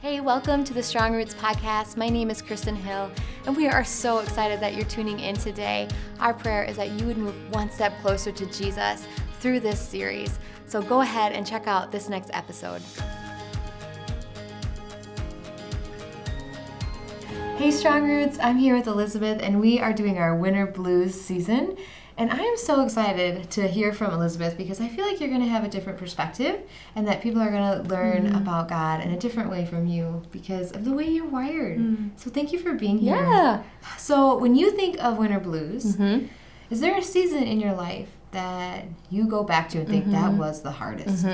Hey, welcome to the Strong Roots podcast. My name is Kristen Hill, and we are so excited that you're tuning in today. Our prayer is that you would move one step closer to Jesus through this series. So go ahead and check out this next episode. Hey, Strong Roots. I'm here with Elizabeth, and we are doing our Winter Blues season. And I am so excited to hear from Elizabeth because I feel like you're going to have a different perspective and that people are going to learn about God in a different way from you because of the way you're wired. So thank you for being here. Yeah. So when you think of winter blues, is there a season in your life that you go back to and think that was the hardest?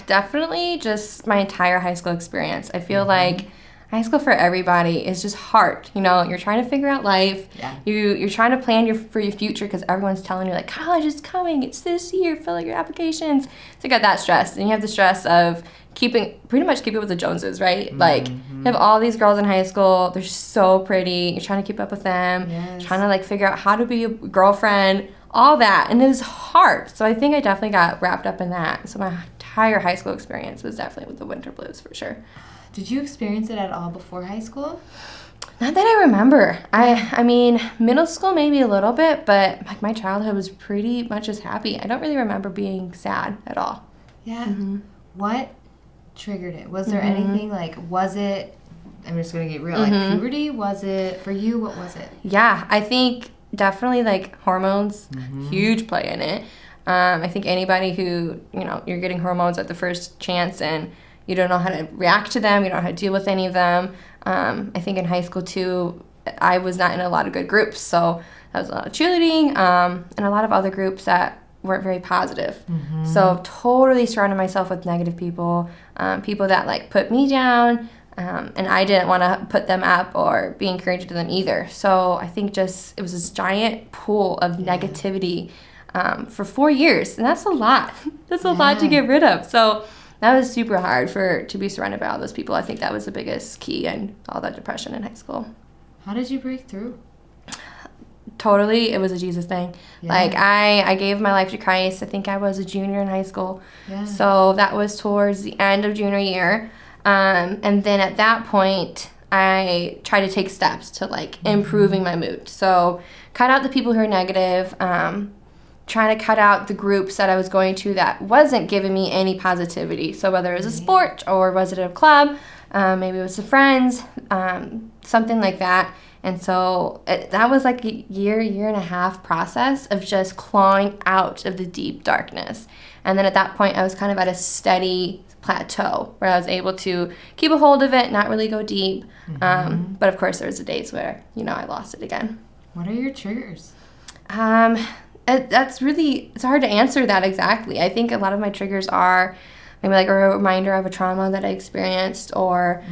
Definitely just my entire high school experience. I feel like high school for everybody is just hard. You know, you're trying to figure out life. Yeah. You're trying to plan for your future because everyone's telling you, like, college is coming. It's this year. Fill out your applications. So you got that stress. And you have the stress of pretty much keeping with the Joneses, right? Like, you have all these girls in high school. They're so pretty. You're trying to keep up with them. Yes. Trying to, like, figure out how to be a girlfriend. All that. And it was hard. So I think I definitely got wrapped up in that. So my entire high school experience was definitely with the winter blues for sure. Did you experience it at all before high school? Not that I remember. I mean, middle school maybe a little bit, but like my childhood was pretty much just happy. I don't really remember being sad at all. Yeah. What triggered it? Was there anything like, was it, I'm just going to get real, like puberty? Was it, for you, what was it? Yeah, I think definitely like hormones, huge play in it. I think anybody who, you're getting hormones at the first chance and you don't know how to react to them. You don't know how to deal with any of them. I think in high school, too, I was not in a lot of good groups. So that was a lot of cheerleading and a lot of other groups that weren't very positive. So totally surrounded myself with negative people, people that, like, put me down, and I didn't want to put them up or be encouraging to them either. So I think just it was this giant pool of negativity for 4 years. And that's a lot. That's a lot to get rid of. So that was super hard to be surrounded by all those people. I think that was the biggest key in all that depression in high school. How did you break through? Totally, it was a Jesus thing. Yeah. Like, I gave my life to Christ. I think I was a junior in high school. Yeah. So that was towards the end of junior year. And then at that point, I tried to take steps to, like, improving my mood. So cut out the people who are negative, trying to cut out the groups that I was going to that wasn't giving me any positivity. So whether it was a sport or was it a club, maybe it was the friends, something like that. And so that was like a year and a half process of just clawing out of the deep darkness. And then at that point, I was kind of at a steady plateau where I was able to keep a hold of it, not really go deep. But of course, there was the days where, I lost it again. What are your triggers? It's hard to answer that exactly. I think a lot of my triggers are maybe like a reminder of a trauma that I experienced, or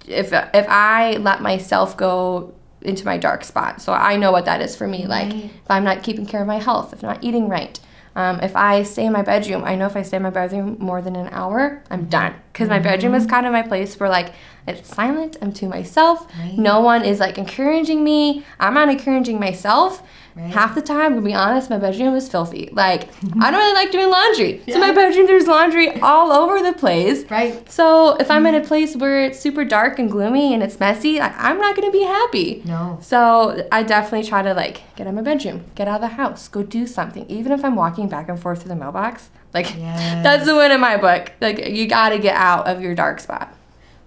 if I let myself go into my dark spot. So I know what that is for me. Like, if I'm not keeping care of my health, if I'm not eating right, if I stay in my bedroom, I know if I stay in my bedroom more than an hour, I'm done. Because my bedroom is kind of my place where, like, it's silent. I'm to myself. No one is, like, encouraging me. I'm not encouraging myself. Half the time, to be honest, my bedroom is filthy. Like, I don't really like doing laundry. So my bedroom, there's laundry all over the place. Right. So if I'm in a place where it's super dark and gloomy and it's messy, I'm not going to be happy. No. So I definitely try to, like, get out of my bedroom, get out of the house, go do something. Even if I'm walking back and forth to the mailbox, like, that's the win in my book. Like, you got to get out of your dark spot.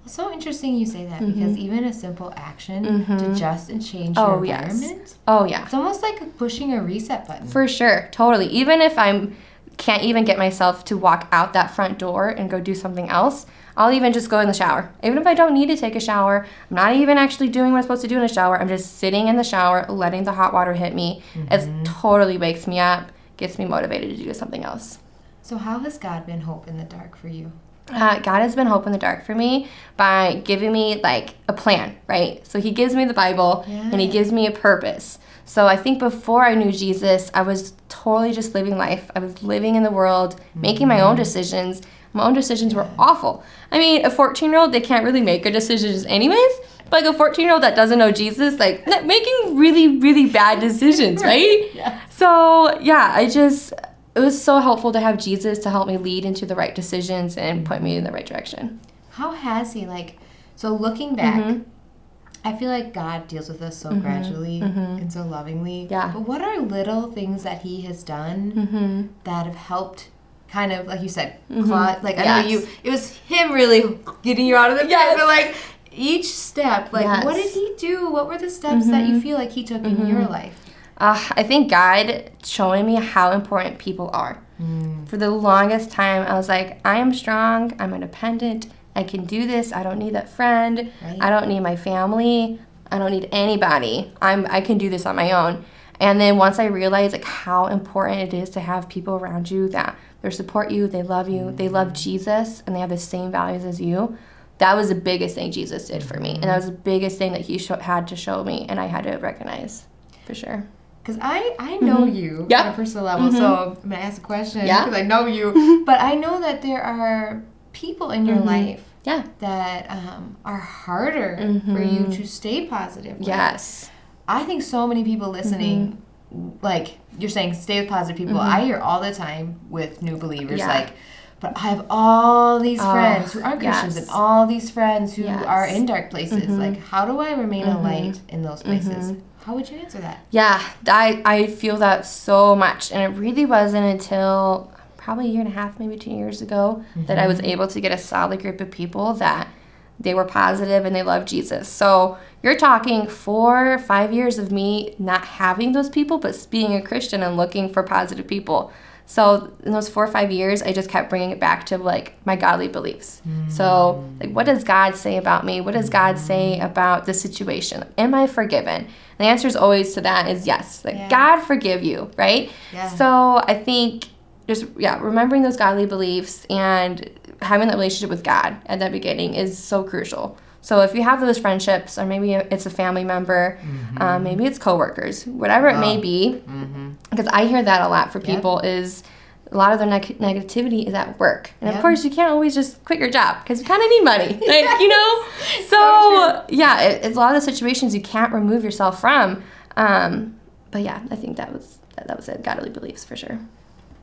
It's so interesting you say that because even a simple action to adjust and change your environment. Oh, yeah. It's almost like pushing a reset button. For sure. Totally. Even if I can't even get myself to walk out that front door and go do something else, I'll even just go in the shower. Even if I don't need to take a shower, I'm not even actually doing what I'm supposed to do in a shower. I'm just sitting in the shower, letting the hot water hit me. It totally wakes me up, gets me motivated to do something else. So how has God been hope in the dark for you? God has been hope in the dark for me by giving me, like, a plan, right? So he gives me the Bible and he gives me a purpose. So I think before I knew Jesus, I was totally just living life. I was living in the world, making my own decisions. My own decisions were awful. I mean, a 14-year-old, they can't really make good decisions anyways. But like a 14-year-old that doesn't know Jesus, like, making really, really bad decisions, right? So, yeah, it was so helpful to have Jesus to help me lead into the right decisions and point me in the right direction. how has he, like, so looking back, I feel like God deals with us so gradually and so lovingly. Yeah. But what are little things that he has done that have helped kind of, like you said, like, I know it was him really getting you out of the pit, but like each step, like what did he do? What were the steps that you feel like he took in your life? I think God showing me how important people are. For the longest time, I was like, I am strong, I'm independent, I can do this, I don't need that friend, I don't need my family, I don't need anybody, I can do this on my own. And then once I realized like how important it is to have people around you that they support you, they love Jesus, and they have the same values as you, that was the biggest thing Jesus did for me. And that was the biggest thing that he had to show me, and I had to recognize, for sure. Because I know you on a personal level, so I'm going to ask a question because I know you. But I know that there are people in your life that are harder for you to stay positive with. Yes. I think so many people listening, like you're saying, stay with positive people. I hear all the time with new believers, like, but I have all these friends who aren't Christians and all these friends who are in dark places. Like, how do I remain a light in those places? How would you answer that? Yeah, I feel that so much. And it really wasn't until probably a year and a half, maybe 2 years ago, that I was able to get a solid group of people that they were positive and they loved Jesus. So you're talking 4 or 5 years of me not having those people, but being a Christian and looking for positive people. So in those 4 or 5 years, I just kept bringing it back to like my godly beliefs. So like, what does God say about me? What does God say about the situation? Am I forgiven? And the answer is always to that is yes. Like God forgive you, right? Yeah. So I think just remembering those godly beliefs and having that relationship with God at that beginning is so crucial. So if you have those friendships, or maybe it's a family member, maybe it's coworkers, whatever it may be, because I hear that a lot for people is a lot of their negativity is at work. And of course, you can't always just quit your job because you kind of need money, like, you know? So it's a lot of the situations you can't remove yourself from. But yeah, I think that was it, godly beliefs for sure.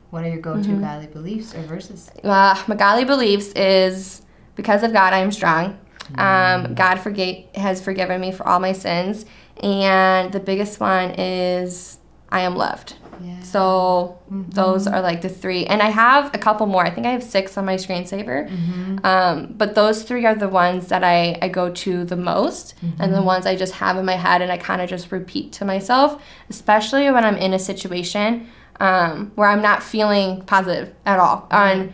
What are your go-to godly beliefs or verses? My godly beliefs is, because of God, I am strong. God has forgiven me for all my sins, and the biggest one is I am loved. So those are like the 3, and I have a couple more. I think I have 6 on my screensaver, but those 3 are the ones that I go to the most, and the ones I just have in my head and I kind of just repeat to myself, especially when I'm in a situation where I'm not feeling positive at all. And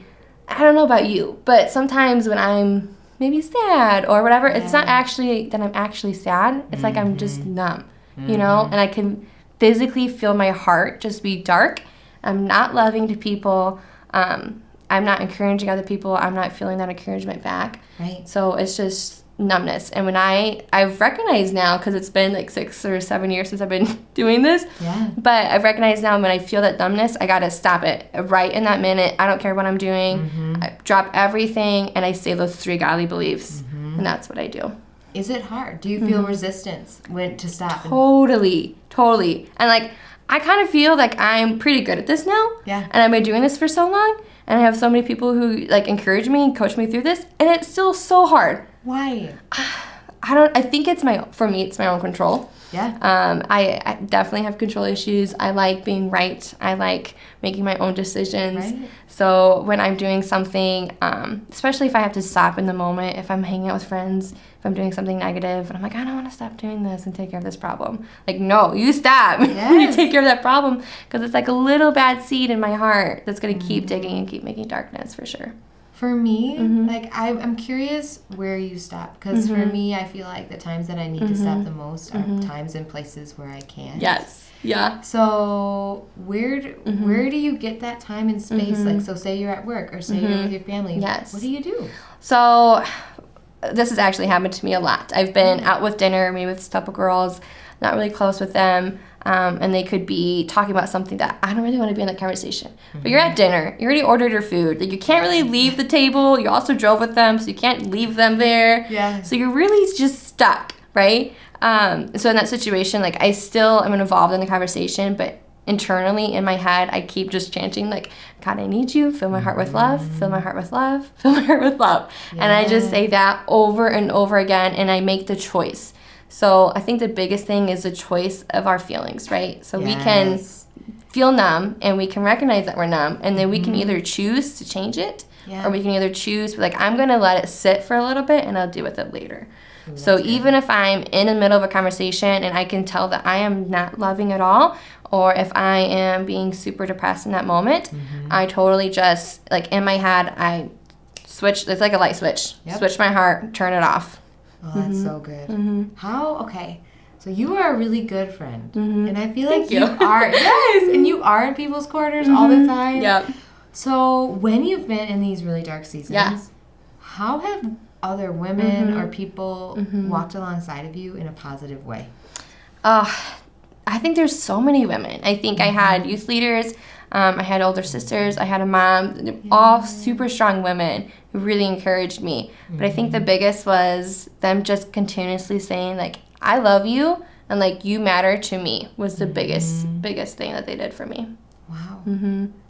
I don't know about you, but sometimes when I'm maybe sad or whatever, it's not actually that I'm actually sad. It's like I'm just numb, you know, and I can physically feel my heart just be dark. I'm not loving to people. I'm not encouraging other people. I'm not feeling that encouragement back. Right. So it's just numbness. And when I've recognized now, because it's been like 6 or 7 years since I've been doing this, but I've recognized now when I feel that numbness, I gotta stop it right in that minute. I don't care what I'm doing. I drop everything and I say those 3 godly beliefs, and that's what I do. Is it hard? Do you feel resistance when to stop? Totally. And like, I kind of feel like I'm pretty good at this now. Yeah. And I've been doing this for so long, and I have so many people who like encourage me and coach me through this, and it's still so hard. Why? I think it's for me, it's my own control. Yeah. I definitely have control issues. I like being right. I like making my own decisions. Right. So when I'm doing something, especially if I have to stop in the moment, if I'm hanging out with friends, if I'm doing something negative, and I'm like, I don't want to stop doing this and take care of this problem. Like, no, you stop. You take care of that problem, because it's like a little bad seed in my heart that's going to keep digging and keep making darkness, for sure. For me, like, I'm curious where you stop, because for me, I feel like the times that I need to stop the most are times and places where I can't. Yes. Yeah. So where do you get that time and space? Like, so say you're at work, or say you're with your family. Yes. What do you do? So this has actually happened to me a lot. I've been out with dinner, maybe with a couple girls, not really close with them. And they could be talking about something that I don't really want to be in that conversation. But you're at dinner. You already ordered your food. Like, you can't really leave the table. You also drove with them, so you can't leave them there. Yeah. So you're really just stuck, right? So in that situation, like, I still am involved in the conversation, but internally in my head, I keep just chanting like, God, I need you. Fill my heart with love. Fill my heart with love. Fill my heart with love. Yes. And I just say that over and over again, and I make the choice. So I think the biggest thing is the choice of our feelings, right? So we can feel numb, and we can recognize that we're numb, and then we can either choose to change it, or we can either choose, like, I'm going to let it sit for a little bit, and I'll deal with it later. Ooh, so even if I'm in the middle of a conversation and I can tell that I am not loving at all, or if I am being super depressed in that moment, I totally just, like, in my head, I switch. It's like a light switch. Switch my heart, turn it off. Oh, that's so good. Okay. So you are a really good friend. And I feel like you are. Yes. And you are in people's corners all the time. Yep. So when you've been in these really dark seasons, how have other women or people walked alongside of you in a positive way? I think there's so many women. I think I had youth leaders. I had older sisters. I had a mom. All super strong women who really encouraged me. But I think the biggest was them just continuously saying, like, I love you, and, like, you matter to me was the biggest thing that they did for me. Wow.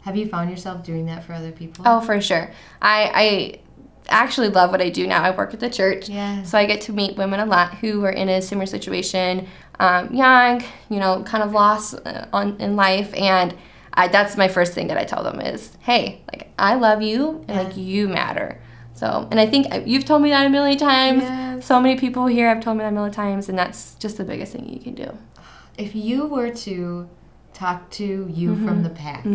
Have you found yourself doing that for other people? Oh, for sure. I actually love what I do now. I work at the church. So I get to meet women a lot who are in a similar situation, young, kind of lost in life. And that's my first thing that I tell them is, hey, like, I love you, and like, you matter. So, and I think you've told me that a million times. So many people here have told me that a million times, and that's just the biggest thing you can do. If you were to talk to you from the past,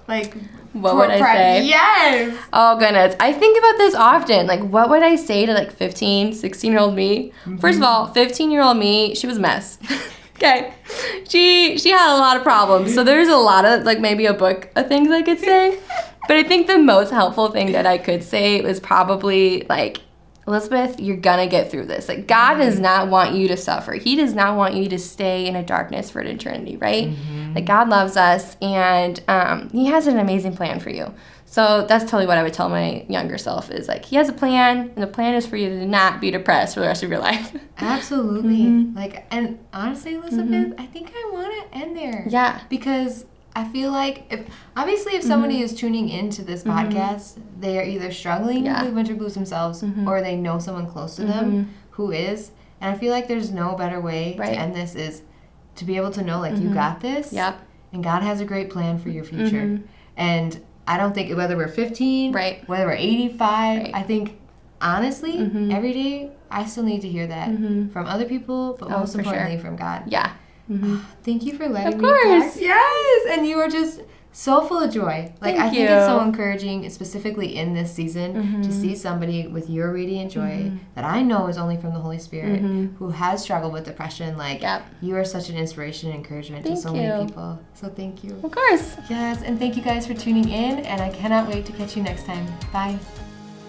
like, what would I say? Yes! Oh, goodness. I think about this often. Like, what would I say to, like, 15, 16-year-old me? First of all, 15-year-old me, she was a mess. Okay. She had a lot of problems. So there's a lot of, like, maybe a book of things I could say. But I think the most helpful thing that I could say was probably, like, Elizabeth, you're gonna get through this. Like, God does not want you to suffer. He does not want you to stay in a darkness for an eternity, right? Like, God loves us, and He has an amazing plan for you. So that's totally what I would tell my younger self is, like, He has a plan, and the plan is for you to not be depressed for the rest of your life. Absolutely. Like, and honestly, Elizabeth, I think I want to end there. Yeah. Because I feel like if somebody is tuning into this podcast, they are either struggling with winter blues themselves or they know someone close to them who is. And I feel like there's no better way to end this is to be able to know, like, you got this. And God has a great plan for your future. And I don't think whether we're 15, whether we're 85, I think, honestly, every day I still need to hear that from other people, but most importantly from God. Thank you for letting me talk. Yes, and you are just so full of joy. Like, I think it's so encouraging, specifically in this season, to see somebody with your radiant joy that I know is only from the Holy Spirit, who has struggled with depression. Like, you are such an inspiration and encouragement to so many people. So thank you. Of course. Yes, and thank you guys for tuning in, and I cannot wait to catch you next time. Bye.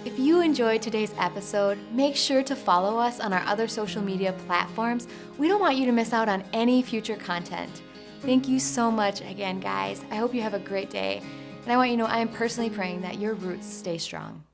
If you enjoyed today's episode, make sure to follow us on our other social media platforms. We don't want you to miss out on any future content. Thank you so much again, guys. I hope you have a great day. And I want you to know I am personally praying that your roots stay strong.